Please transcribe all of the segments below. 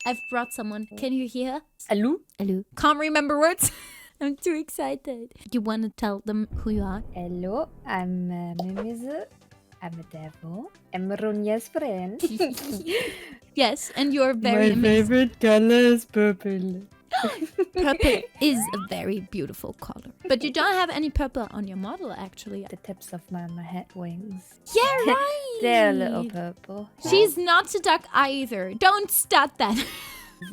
I've brought someone. Can you hear? Hello? Hello. Can't remember words. I'm too excited. You want to tell them who you are? Hello, I'm Mimizu. I'm a devil. I'm Ronya's friend. Yes, and you're very My amazing. favorite color is purple. Purple is a very beautiful color. But you don't have any purple on your model, actually. The tips of my head wings. Yeah, right. They're a little purple. She's not a duck either. Don't start that.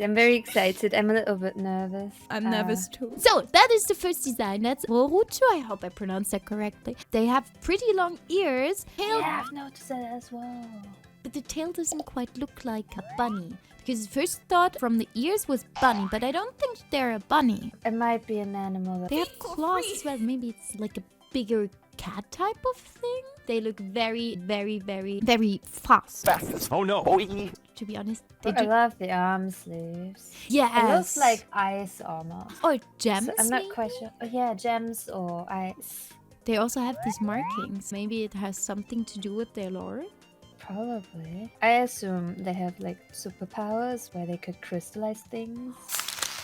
I'm very excited. I'm a little bit nervous. I'm nervous too. So that is the first design. That's Ruurochu. I hope I pronounced that correctly. They have pretty long ears. Tail, Yeah, I've noticed that as well. but the tail doesn't quite look like a bunny. Because the first thought from the ears was bunny, but I don't think they're a bunny. It might be an animal that... They have claws as well. Maybe it's like a bigger cat type of thing. They look very, very, very, very fast. Oh no, boy. To be honest, they I do. love the arm sleeves. Yes. It looks like ice almost. Or gems. So I'm not maybe? quite sure. Oh, yeah, gems or ice. They also have these markings. Maybe it has something to do with their lore. Probably. I assume they have like superpowers where they could crystallize things.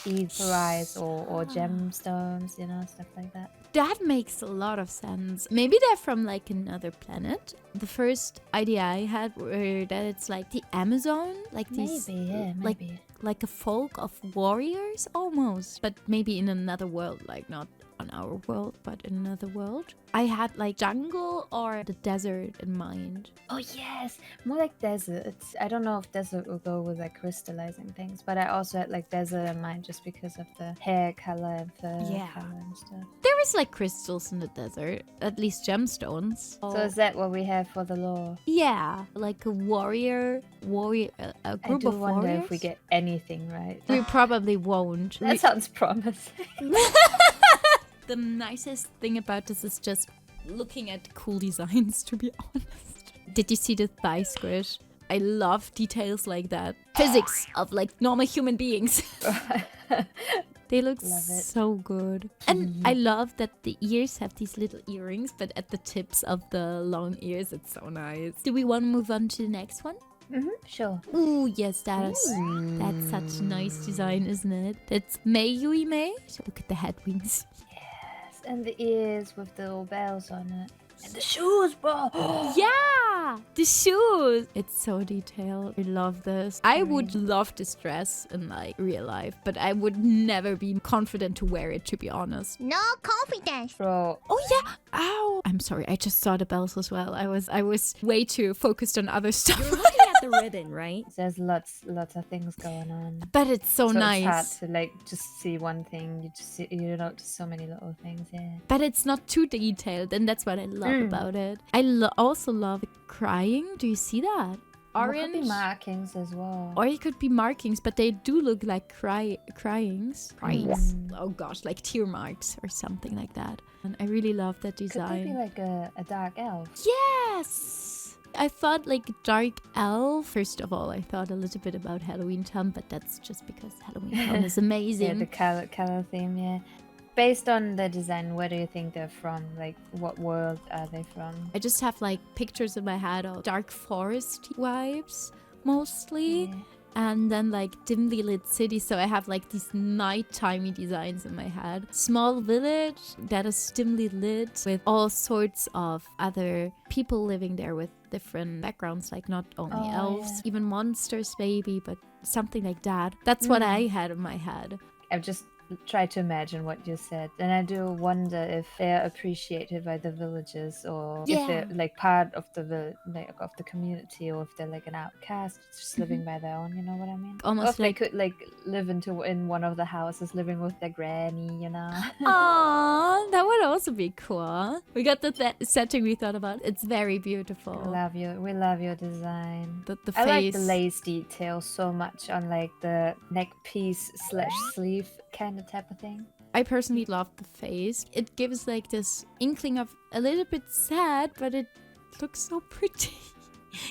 Etherize or gemstones, you know, stuff like that. That makes a lot of sense. Maybe they're from like another planet. The first idea I had were that it's like the Amazon, like these, Maybe, yeah, maybe. like a folk of warriors almost, but maybe in another world, like not on our world, but in another world. I had like jungle or the desert in mind. Oh yes, more like desert. I don't know if desert will go with like crystallizing things, but I also had like desert in mind just because of the hair color and fur Yeah. color and stuff. There is like crystals in the desert, at least gemstones. So is that what we have for the lore? Yeah, like a warrior, a I group do of wonder warriors. if we get anything right. We probably won't. That sounds promising. The nicest thing about this is just looking at cool designs, to be honest. Did you see the thigh squish? I love details like that. Physics of like normal human beings. They look Love it. so good. And I love that the ears have these little earrings, but at the tips of the long ears, it's so nice. Do we want to move on to the next one? Sure. Ooh, yes, that's such a nice design, isn't it? That's Mayuime. So look at the head wings. And the ears with the little bells on it. And the shoes, bro! Yeah, the shoes. It's so detailed. I love this. I would love this dress in like real life, but I would never be confident to wear it, to be honest. No confidence. Bro, Oh yeah. Ow. I'm sorry. I just saw the bells as well. I was way too focused on other stuff. You're looking at the ribbon, right? there's lots of things going on. But it's so nice. It's hard to like just see one thing. You just see, you notice so many little things. Yeah. But it's not too detailed, and that's what I love about it. I also love the crying. Do you see that? Or it could Orange. be markings as well. Or it could be markings, but they do look like cryings. Oh gosh, like tear marks or something like that. And I really love that Could design. they be like a dark elf? Yes! I thought like dark elf. First of all, I thought a little bit about Halloween Town, but that's just because Halloween Town is amazing. Yeah, the color theme. Yeah. Based on the design, where do you think they're from? Like, what world are they from? I just have like pictures in my head of dark forest vibes mostly. Yeah. And then like dimly lit city, so I have like these nighttime designs in my head. Small village that is dimly lit with all sorts of other people living there with different backgrounds, like not only elves, even monsters maybe, but something like that. That's what I had in my head. I've just tried to imagine what you said, and I do wonder if they're appreciated by the villagers, or if they're like part of the of the community, or if they're like an outcast just living by their own. You know what I mean? Almost or if like- they could like live in one of the houses, living with their granny. You know? Aww, that would also be cool. We got the setting we thought about. It's very beautiful. We love your design. The I like face. the lace detail so much on like the neck piece / sleeve kind of type of thing. I personally love the face. It gives like this inkling of a little bit sad, but it looks so pretty.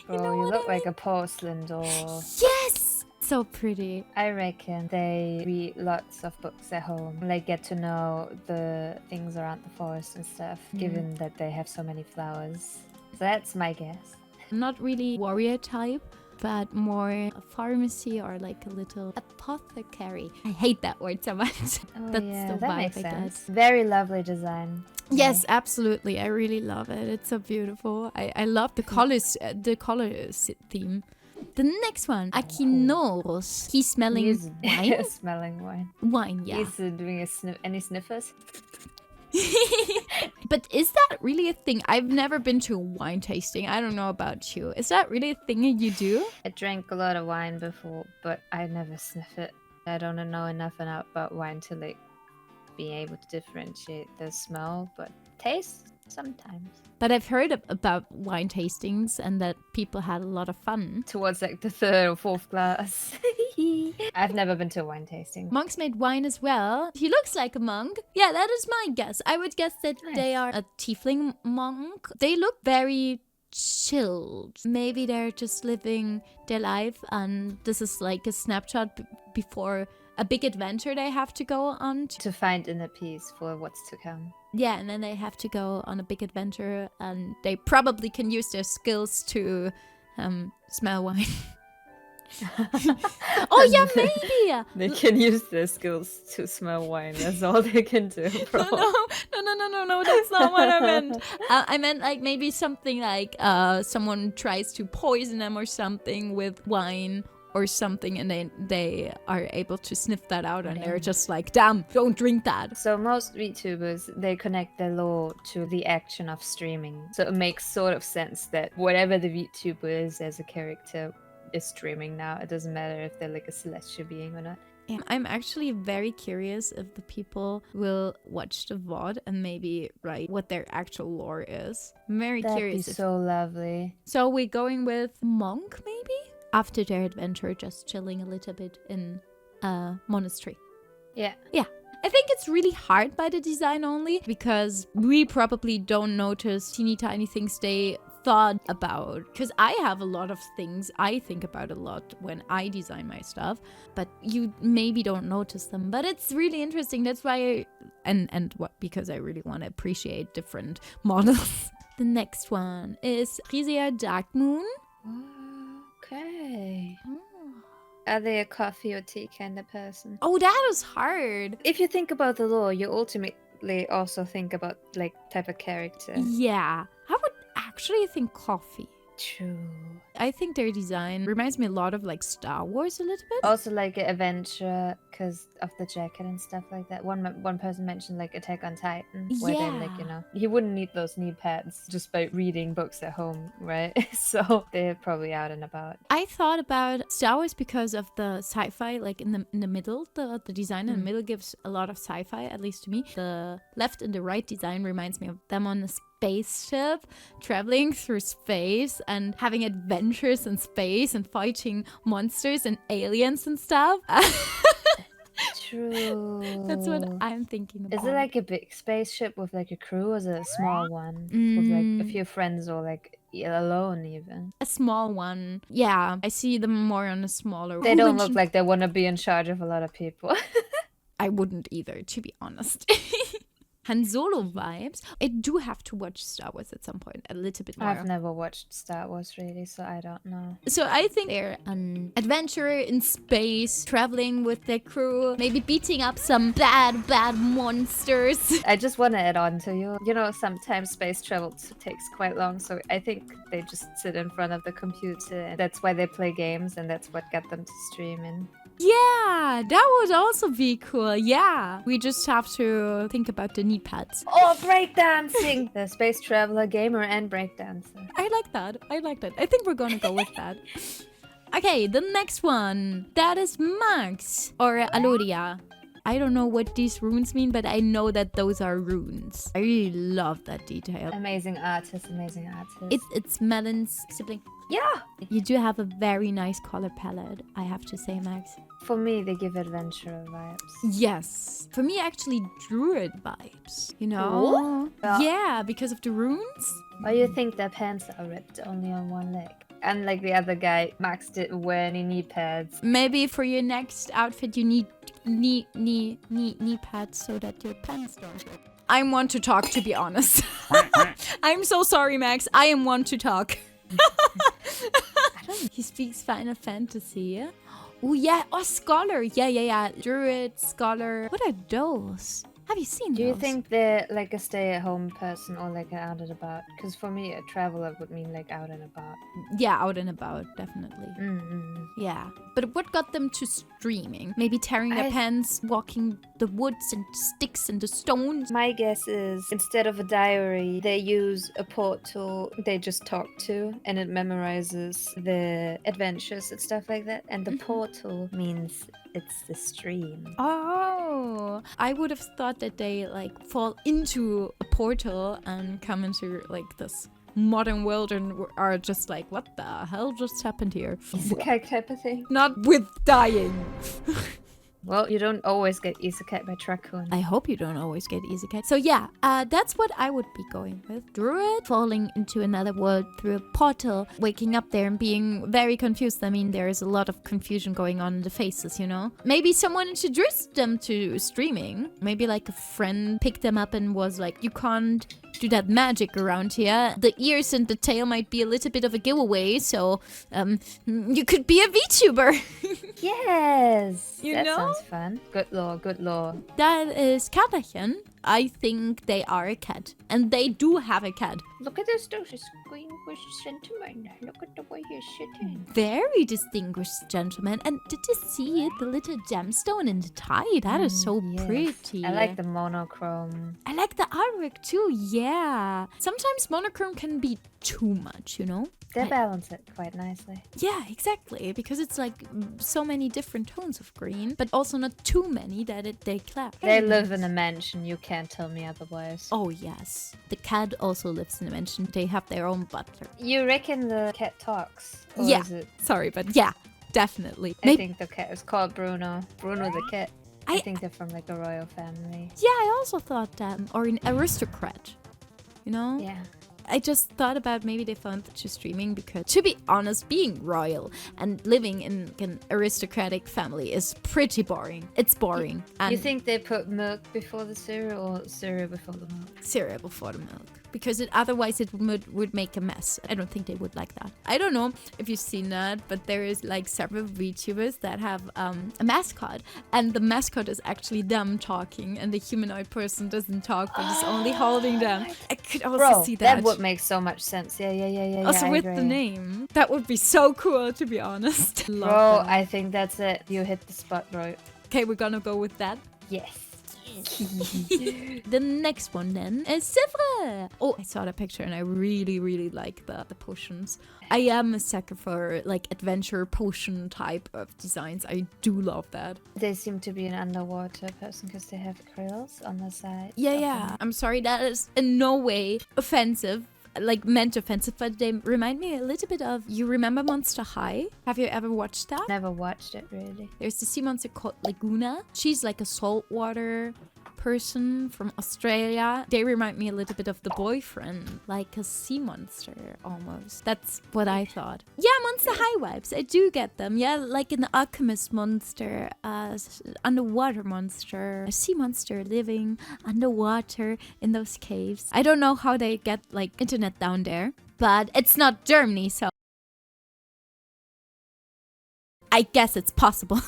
You look like a porcelain doll. Yes! So pretty. I reckon they read lots of books at home, like get to know the things around the forest and stuff, given that they have so many flowers. So that's my guess. I'm not really warrior type, but more a pharmacy or like a little apothecary. I hate that word so much. Oh, That's yeah, the that vibe makes I get. sense. Very lovely design. Yes, absolutely. I really love it. It's so beautiful. I love the colors theme. The next one, Akinorus. He's smelling He's wine. smelling wine. Wine, yeah. He's doing a any sniffers? But is that really a thing? I've never been to a wine tasting. I don't know about you. Is that really a thing you do? I drank a lot of wine before, but I never sniff it. I don't know enough about wine to like be able to differentiate the smell, but taste sometimes. But I've heard about wine tastings and that people had a lot of fun. Towards like the third or fourth glass. I've never been to a wine tasting. Monks made wine as well. He looks like a monk. Yeah, that is my guess. I would guess that they are a tiefling monk. They look very chilled. Maybe they're just living their life and this is like a snapshot before a big adventure they have to go on. To find inner peace for what's to come. Yeah, and then they have to go on a big adventure and they probably can use their skills to smell wine. Oh yeah, maybe. They can use their skills to smell wine. That's all they can do. Bro. No, that's not what I meant. I meant like maybe something like someone tries to poison them or something with wine or something, and they are able to sniff that out, and they're just like, damn, don't drink that. So most VTubers, they connect their lore to the action of streaming. So it makes sort of sense that whatever the VTuber is as a character is streaming now. It doesn't matter if they're like a celestial being or not. Yeah, I'm actually very curious if the people will watch the VOD and maybe write what their actual lore is. I'm very curious. That'd be so lovely. So we're going with monk, maybe? After their adventure, just chilling a little bit in a monastery. Yeah. Yeah. I think it's really hard by the design only because we probably don't notice teeny tiny things they thought about. Because I have a lot of things I think about a lot when I design my stuff, but you maybe don't notice them. But it's really interesting. That's why because I really want to appreciate different models. The next one is Trisir Darkmoon. Okay. Are they a coffee or tea kind of person? Oh, that was hard. If you think about the lore, you ultimately also think about like type of character. Yeah, I would actually think coffee. True. I think their design reminds me a lot of like Star Wars a little bit. Also like an adventure because of the jacket and stuff like that. One person mentioned like Attack on Titan, where they're like, you know, he wouldn't need those knee pads just by reading books at home, right? So they're probably out and about. I thought about Star Wars because of the sci-fi, like in the middle. The design in the middle gives a lot of sci-fi, at least to me. The left and the right design reminds me of them on the spaceship, traveling through space and having adventures in space and fighting monsters and aliens and stuff. True. That's what I'm thinking about. Is it like a big spaceship with like a crew, or is it a small one with like a few friends, or like alone even? A small one. Yeah, I see them more on a smaller one. They don't look like they want to be in charge of a lot of people. I wouldn't either, to be honest. Han Solo vibes. I do have to watch Star Wars at some point, a little bit more. I've never watched Star Wars really, so I don't know. So I think they're an adventurer in space, traveling with their crew, maybe beating up some bad monsters. I just want to add on to you. You know, sometimes space travel takes quite long, so I think they just sit in front of the computer, and that's why they play games, and that's what got them to stream in. Yeah, that would also be cool. Yeah, we just have to think about the knee pads. Oh, breakdancing! The space traveler, gamer, and breakdancer. I like that. I think we're gonna go with that. Okay, the next one. That is Max or Alodia. I don't know what these runes mean, but I know that those are runes. I really love that detail. Amazing artist. It's Melon's sibling. Yeah! You do have a very nice color palette, I have to say, Max. For me, they give adventurer vibes. Yes. For me, actually, druid vibes. You know? What? Yeah, because of the runes. Why do you think their pants are ripped only on one leg? Unlike the other guy, Max didn't wear any knee pads. Maybe for your next outfit, you need knee pads so that your pants don't rip. I'm one to talk, to be honest. I'm so sorry, Max. I am one to talk. He speaks Final Fantasy. Oh, yeah. Oh, Scholar. Yeah. Druid, Scholar. What are those? Have you seen Do those? you think they're like a stay-at-home person or like an out and about? Because for me, a traveler would mean like out and about. Yeah, out and about, definitely. Mm-hmm. Yeah. But what got them to streaming? Maybe tearing their pants, walking the woods and sticks and the stones? My guess is instead of a diary, they use a portal they just talk to and it memorizes the adventures and stuff like that. And the portal means it's the stream. Oh, I would have thought that they like fall into a portal and come into like this modern world and are just like, what the hell just happened here? Isekai type of thing. Not with dying. Well, you don't always get isekai by Truckun. I hope you don't always get isekai. So yeah, that's what I would be going with. Druid falling into another world through a portal, waking up there and being very confused. I mean, there is a lot of confusion going on in the faces, you know? Maybe someone introduced them to streaming. Maybe like a friend picked them up and was like, you can't do that magic around here. The ears and the tail might be a little bit of a giveaway, so you could be a VTuber. Yes! You that know? sounds fun. Good lore, good lore. That is Katerchen. I think they are a cat. And they do have a cat. Look at this distinguished gentleman. Look at the way he's sitting. Very distinguished gentleman. And did you see the little gemstone in the tie? That is so Yes. pretty. I like the monochrome. I like the artwork too, yeah. Sometimes monochrome can be too much, you know? They balance it quite nicely. Yeah, exactly. Because it's like so many different tones of green, but also not too many that they clash. They live in a mansion, you can't tell me otherwise. Oh, yes. The cat also lives in a mansion. They have their own butler. You reckon the cat talks? Or Yeah. is it... Sorry, but yeah, definitely. I think the cat is called Bruno. Bruno the cat. I think they're from like a royal family. Yeah, I also thought that. Or an aristocrat. You know? Yeah. I just thought about maybe they found to streaming because, to be honest, being royal and living in an aristocratic family is pretty boring. It's boring. And You think they put milk before the cereal or cereal before the milk? cereal before the milk. Because otherwise it would make a mess. I don't think they would like that. I don't know if you've seen that, but there is like several VTubers that have a mascot. And the mascot is actually them talking. And the humanoid person doesn't talk, but is only holding them. I could also see that. That would make so much sense. Yeah. Also I with agree. the name. That would be so cool, to be honest. Love Bro, that. I think that's it. You hit the spot, bro. Okay, we're gonna go with that. Yes. The next one then is Sira. Oh, I saw the picture and I really like the potions. I am a sucker for like adventure potion type of designs. I do love that. They seem to be an underwater person because they have krills on the side. Yeah. I'm sorry, that is in no way offensive. Like meant offensive, but they remind me a little bit of, you remember Monster High? Have you ever watched that? Never watched it really. There's the sea monster called Laguna. She's like a saltwater person from Australia. They remind me a little bit of the boyfriend, like a sea monster almost. That's what I thought. Yeah, Monster High vibes. I do get them. Yeah, like an alchemist monster, underwater monster, a sea monster living underwater in those caves. I don't know how they get like internet down there, but it's not Germany, so I guess it's possible.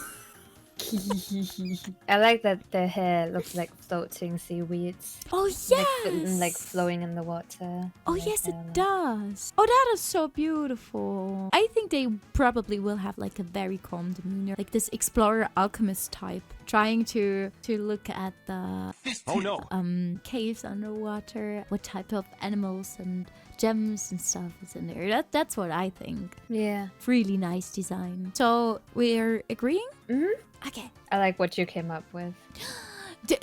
I like that their hair looks like floating seaweeds. Oh yes! Like flowing in the water. Oh Like yes, it that. does. Oh, that is so beautiful. I think they probably will have like a very calm demeanor, like this explorer alchemist type, trying to look at the caves underwater, what type of animals and gems and stuff is in there. That's what I think. Yeah. Really nice design. So we're agreeing? Mm-hmm. Okay. I like what you came up with.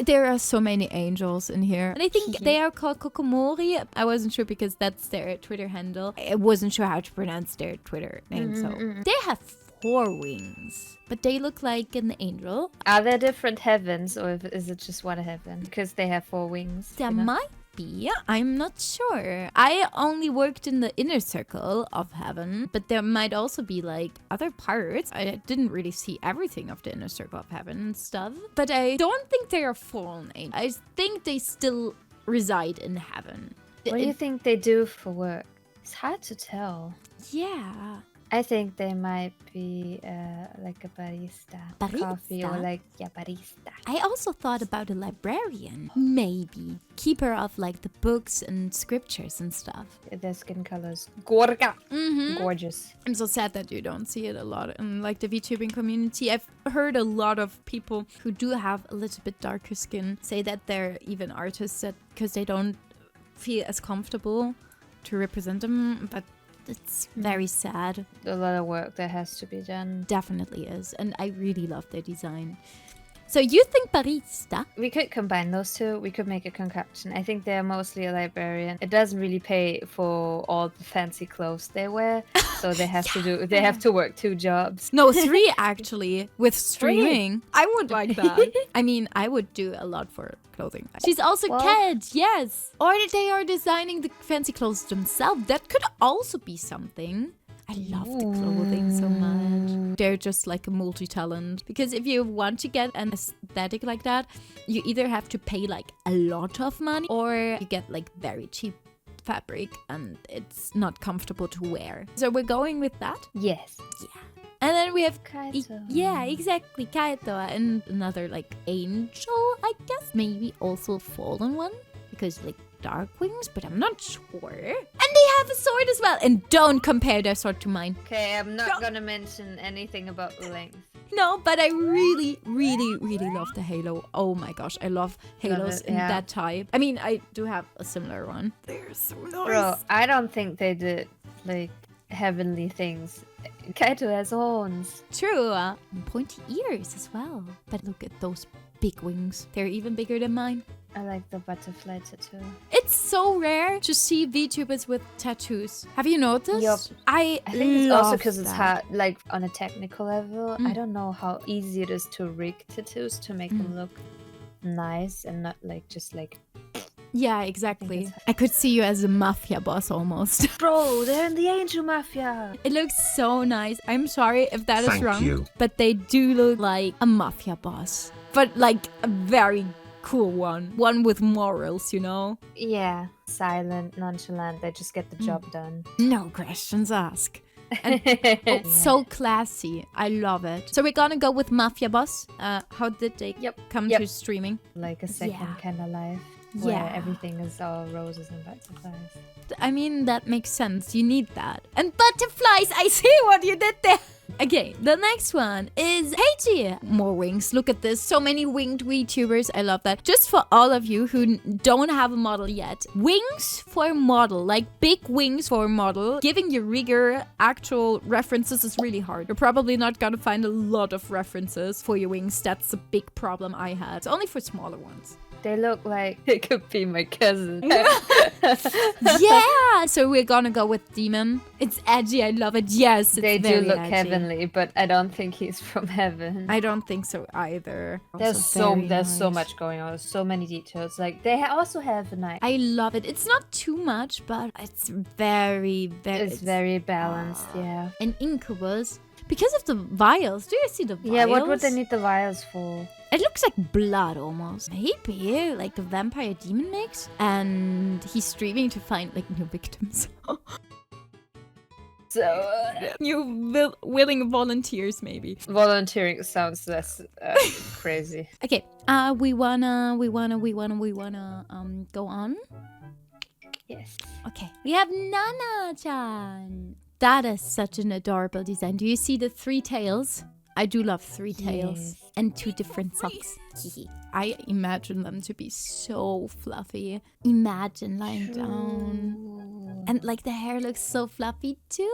There are so many angels in here. And I think they are called Kokomori. I wasn't sure because that's their Twitter handle. I wasn't sure how to pronounce their Twitter name. So they have 4 wings, but they look like an angel. Are there different heavens or is it just one heaven? Because they have 4 wings. There you know? might be. I'm not sure. I only worked in the inner circle of heaven, but there might also be like other parts. I didn't really see everything of the inner circle of heaven and stuff, but I don't think they are fallen angels. I think they still reside in heaven. What do you think they do for work? It's hard to tell. Yeah. I think they might be like a barista. Coffee or Barista? like, yeah, barista. I also thought about a librarian. Maybe. Keeper of like the books and scriptures and stuff. Their skin colors. Gorga. Mm-hmm. Gorgeous. I'm so sad that you don't see it a lot in like the VTubing community. I've heard a lot of people who do have a little bit darker skin say that they're even artists because they don't feel as comfortable to represent them, but it's very sad. A lot of work that has to be done. Definitely is, and I really love their design. So you think barista? We could combine those two. We could make a concoction. I think they're mostly a librarian. It doesn't really pay for all the fancy clothes they wear, so they have they have to work 2 jobs. No, 3 actually, with streaming. I would like that. I mean, I would do a lot for clothing. She's also Kat, yes. Or they are designing the fancy clothes themselves. That could also be something. I love the clothing so much. They're just like a multi-talent. Because if you want to get an aesthetic like that, you either have to pay like a lot of money or you get like very cheap fabric and it's not comfortable to wear. So we're going with that? Yes. Yeah. And then we have Kaito. Yeah, exactly, Kaito, and another like angel, I guess. Maybe also fallen one because like dark wings, but I'm not sure. And they have a sword as well. And don't compare their sword to mine. Okay, I'm not gonna mention anything about length. No, but I really, really, really love the halo. Oh my gosh, I love halos in that type. I mean, I do have a similar one. They're so nice. Bro, I don't think they did like heavenly things. Kaito has horns. True. Pointy ears as well. But look at those big wings. They're even bigger than mine. I like the butterfly tattoo. It's so rare to see VTubers with tattoos. Have you noticed? Yup. I think it's also because it's that. hard, like on a technical level. I don't know how easy it is to rig tattoos to make them look nice and not like just like. Yeah, exactly. I could see you as a mafia boss almost. Bro, they're in the Angel Mafia. It looks so nice. I'm sorry if that is Thank wrong, you. but they do look like a mafia boss. But like a very cool one. One with morals, you know? Yeah, silent, nonchalant. They just get the job done. No questions asked. And it's so classy. I love it. So we're gonna go with Mafia Boss. How did they come to streaming? Like a second kind of life. Where everything is all roses and butterflies. I mean, that makes sense. You need that. And butterflies! I see what you did there! Okay, the next one is Heiji. More wings. Look at this. So many winged VTubers. I love that. Just for all of you who don't have a model yet. Wings for a model. Like big wings for a model. Giving you rigor, actual references is really hard. You're probably not gonna find a lot of references for your wings. That's a big problem I had. It's only for smaller ones. They look like it could be my cousin. Yeah! So we're gonna go with Demon. It's edgy, I love it. Yes, it's they do very look edgy. heavenly, but I don't think he's from heaven. I don't think so either. There's Also very so nice. much going on. There's so many details. Like they also have a night. I love it. It's not too much, but it's very, very... It's very balanced, yeah. An incubus. Because of the vials. Do you see the vials? Yeah, what would they need the vials for? It looks like blood almost. Maybe like the vampire demon mix. And he's streaming to find like new victims. So New willing volunteers maybe. volunteering sounds less crazy. Okay, we wanna go on. Yes. Okay, we have Nanaaacha. That is such an adorable design. Do you see the 3 tails? I do love 3 tails Yes. and 2 different socks. I imagine them to be so fluffy. Imagine lying down. And like the hair looks so fluffy too.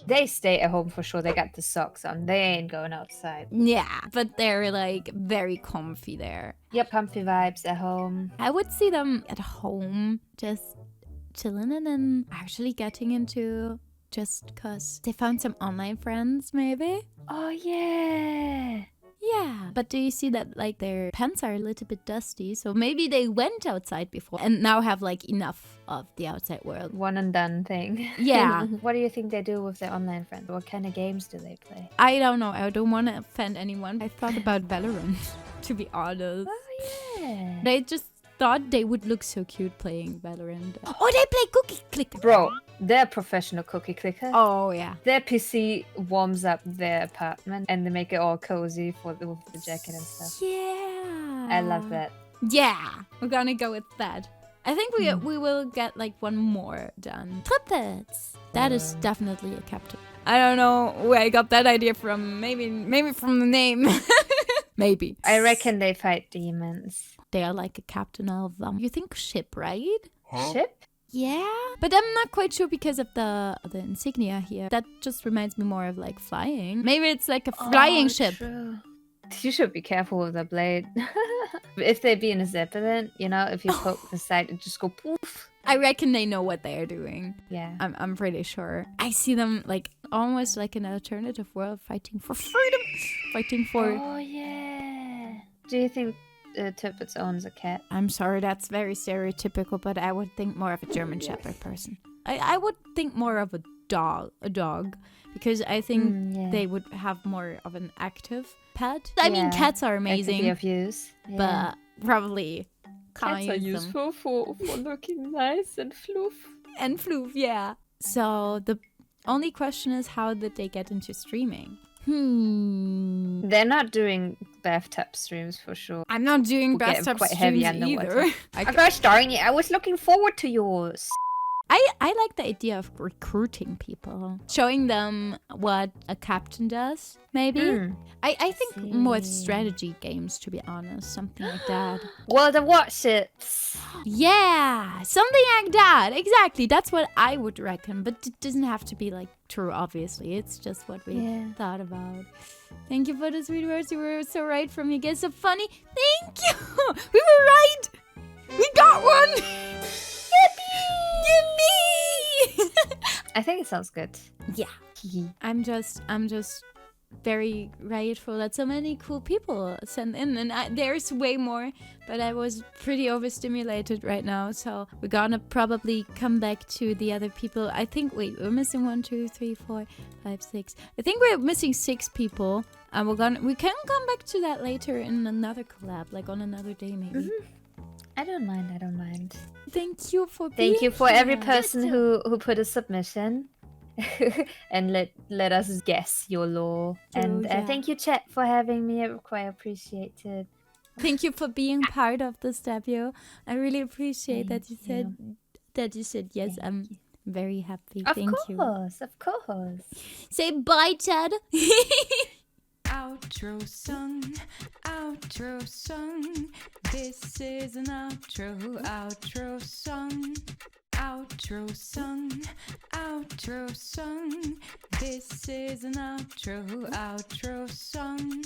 They stay at home for sure. They got the socks on. They ain't going outside. Yeah, but they're like very comfy there. Yep, comfy vibes at home. I would see them at home just chilling and then actually getting into just because they found some online friends maybe. Oh yeah. Yeah, but do you see that like their pants are a little bit dusty, so maybe they went outside before and now have like enough of the outside world. One and done thing. Yeah. What do you think they do with their online friends? What kind of games do they play? I don't know, I don't want to offend anyone. I thought about Valorant, to be honest. Oh yeah. They just thought they would look so cute playing Valorant. Oh, they play Cookie Clicker. Bro, they're professional cookie clicker. Oh, yeah. Their PC warms up their apartment and they make it all cozy with the jacket and stuff. Yeah. I love that. Yeah. We're gonna go with that. I think we will get like one more done. Trippets. That is definitely a captain. I don't know where I got that idea from. Maybe from the name. Maybe. I reckon they fight demons. They are like a captain of them. You think ship, right? Huh? Ship? Yeah. But I'm not quite sure because of the insignia here. That just reminds me more of like flying. Maybe it's like a flying ship. True. You should be careful with the blade. If they be in a zeppelin, you know, if you poke the side, it just go poof. I reckon they know what they are doing. Yeah. I'm pretty sure. I see them like almost like an alternative world fighting for freedom. Fighting for... Oh, yeah. Do you think Tirpitz owns a cat? I'm sorry, that's very stereotypical, but I would think more of a German Shepherd person. I would think more of a dog. Because I think they would have more of an active pet. I mean, cats are amazing. They could be of use. Yeah. But probably can't Cats are use them. useful for looking nice and floof. And floof, yeah. So the only question is, how did they get into streaming? They're not doing bathtub streams for sure. I'm not doing bathtub streams either. I'm gosh darn it, I was looking forward to yours. I like the idea of recruiting people, showing them what a captain does, maybe. I think more strategy games, to be honest, something like that. World of Warships. Yeah, something like that. Exactly, that's what I would reckon, but it doesn't have to be like true, obviously. It's just what we thought about. Thank you for the sweet words. You were so right from you guys. So funny. Thank you. We were right. We got one. Yippee! I think it sounds good. Yeah. I'm just very grateful that so many cool people send in, and there's way more, but I was pretty overstimulated right now, so we're gonna probably come back to the other people. I think we're missing 1, 2, 3, 4, 5, 6. I think we're missing 6 people, and we can come back to that later in another collab, like on another day maybe. I don't mind. Thank you for every person who put a submission and let us guess your lore. And thank you, chat, for having me. I quite appreciate it. Thank you for being part of this debut. I really appreciate that you said yes. I'm very happy. Thank you. Of course. Say bye, Ted. Outro song. This is an outro song. This is an outro song.